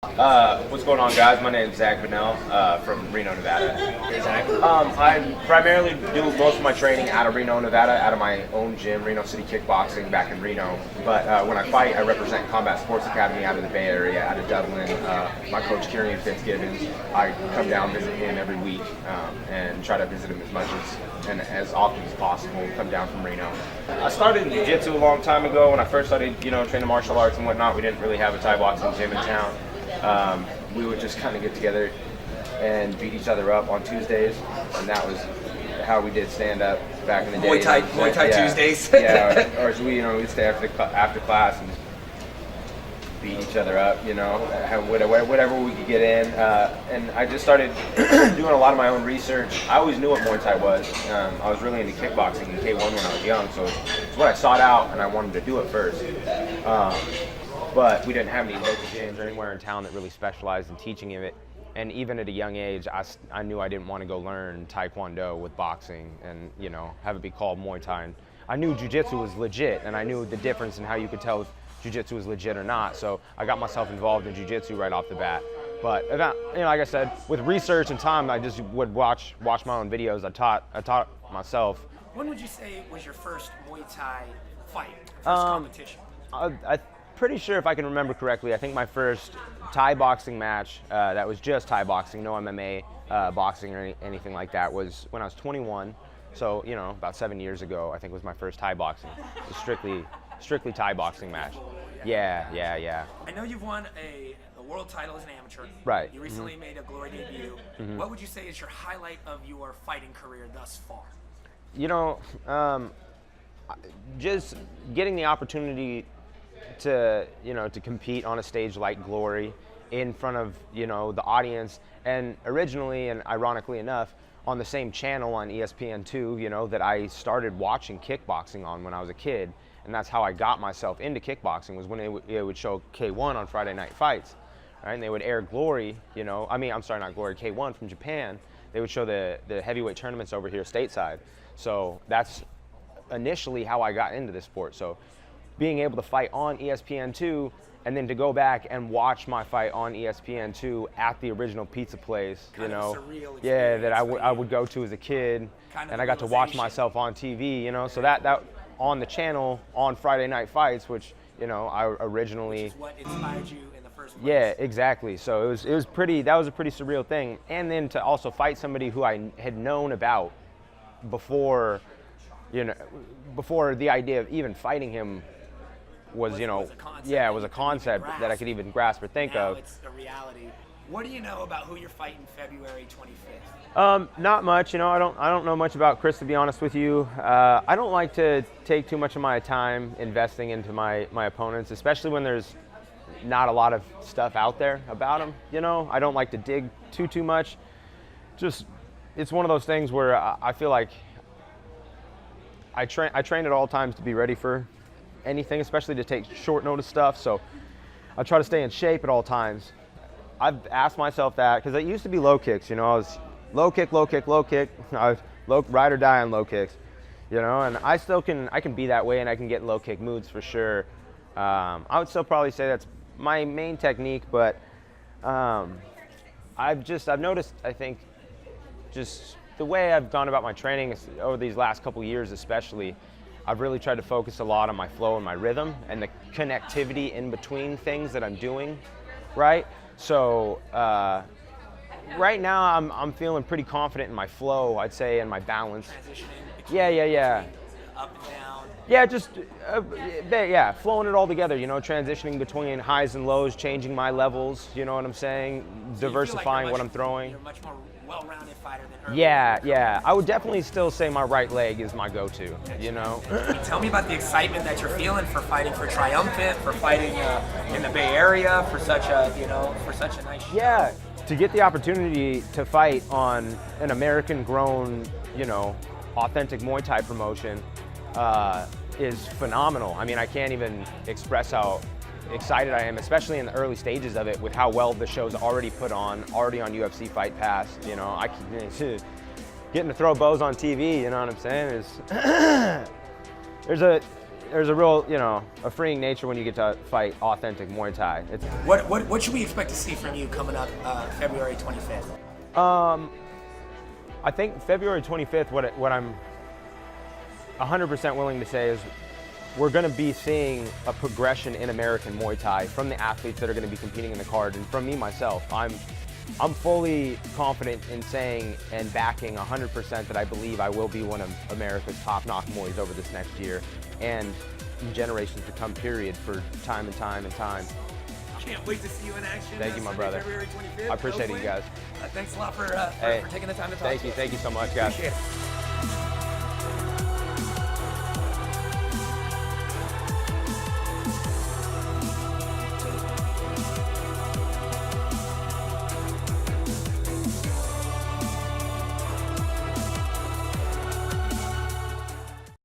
What's going on, guys? My name is Bunnell from Reno, Nevada. I primarily do most of my training out of Reno, Nevada, out of my own gym, Reno City Kickboxing, back in Reno. But when I fight, I represent Combat Sports Academy out of the Bay Area, out of Dublin. My coach, Kieran Fitzgibbons, I come down, visit him every week, and try to visit him as much and as often as possible. Come down from Reno. I started jiu-jitsu a long time ago. When I first started, training martial arts and whatnot, we didn't really have a Thai boxing gym in town. We would just kind of get together and beat each other up on Tuesdays, and that was how we did stand up back in the day. Muay Thai Tuesdays. Yeah, or we'd stay after class and beat each other up, have whatever we could get in. And I just started doing a lot of my own research. I always knew what Muay Thai was. I was really into kickboxing in K1 when I was young, so it's what I sought out, and I wanted to do it first. But we didn't have any local gyms or anywhere in town that really specialized in teaching of it. And even at a young age, I knew I didn't want to go learn Taekwondo with boxing and, have it be called Muay Thai. And I knew Jiu-Jitsu was legit, and I knew the difference in how you could tell if Jiu-Jitsu was legit or not. So I got myself involved in Jiu-Jitsu right off the bat. But, like I said, with research and time, I just would watch my own videos. I taught myself. When would you say was your first Muay Thai fight, first competition? I'm pretty sure, if I can remember correctly, I think my first Thai boxing match that was just Thai boxing, no MMA boxing or anything like that, was when I was 21. So, about 7 years ago, I think was my first Thai boxing. It was strictly Thai boxing match. Yeah. I know you've won a world title as an amateur. Right. You recently made a glory debut. What would you say is your highlight of your fighting career thus far? Just getting the opportunity to compete on a stage like Glory in front of the audience, and originally and ironically enough on the same channel on ESPN2 that I started watching kickboxing on when I was a kid, and that's how I got myself into kickboxing, was when it would show K1 on Friday Night Fights, right? And they would air Glory, not Glory, K1 from Japan. They would show the heavyweight tournaments over here stateside. So that's initially how I got into this sport. So being able to fight on ESPN2 and then to go back and watch my fight on ESPN2 at the original pizza place, kind of surreal that I would go to as a kid, and I got to watch myself on TV, so that on the channel on Friday Night Fights, which I originally, which is what inspired you in the first place. Yeah, exactly. So that was a pretty surreal thing, and then to also fight somebody who I had known about before the idea of even fighting him was a concept that I could even grasp or think now of. It's a reality. What do you know about who you're fighting February 25th? Not much. I don't know much about Chris, to be honest with you. I don't like to take too much of my time investing into my opponents, especially when there's not a lot of stuff out there about them. I don't like to dig too much. Just, it's one of those things where I feel like I train at all times to be ready for anything, especially to take short notice stuff. So I try to stay in shape at all times. I've asked myself that because it used to be low kicks. I was low kick. I was ride or die on low kicks. And I still can be that way, and I can get in low kick moods for sure. I would still probably say that's my main technique, but I've noticed, I think, just the way I've gone about my training is, over these last couple years especially, I've really tried to focus a lot on my flow and my rhythm and the connectivity in between things that I'm doing, right? So right now I'm feeling pretty confident in my flow, I'd say, and my balance. Transitioning between Yeah. up and down. Yeah, just flowing it all together, transitioning between highs and lows, changing my levels, you know what I'm saying, So diversifying what I'm throwing. You're a much more well-rounded fighter than earlier. Yeah. I would definitely still say my right leg is my go-to, Tell me about the excitement that you're feeling for fighting for Triumphant, for fighting in the Bay Area, for such a nice show. Yeah, to get the opportunity to fight on an American-grown, authentic Muay Thai promotion is phenomenal. I mean, I can't even express how excited I am, especially in the early stages of it, with how well the show's already put on, already on UFC Fight Pass. Getting to throw bows on TV, you know what I'm saying? There's there's a real, you know, a freeing nature when you get to fight authentic Muay Thai. It's What should we expect to see from you coming up February 25th? I think February 25th, what I'm 100% willing to say is we're going to be seeing a progression in American Muay Thai from the athletes that are going to be competing in the card, and from me myself. I'm fully confident in saying and backing 100% that I believe I will be one of America's top knock Muays over this next year and in generations to come, period, for time and time and time. Can't wait to see you in action. Thank you, my brother. February 25th. I appreciate it, you guys. Thanks a lot for taking the time to talk to us. Thank you so much, guys. Appreciate it.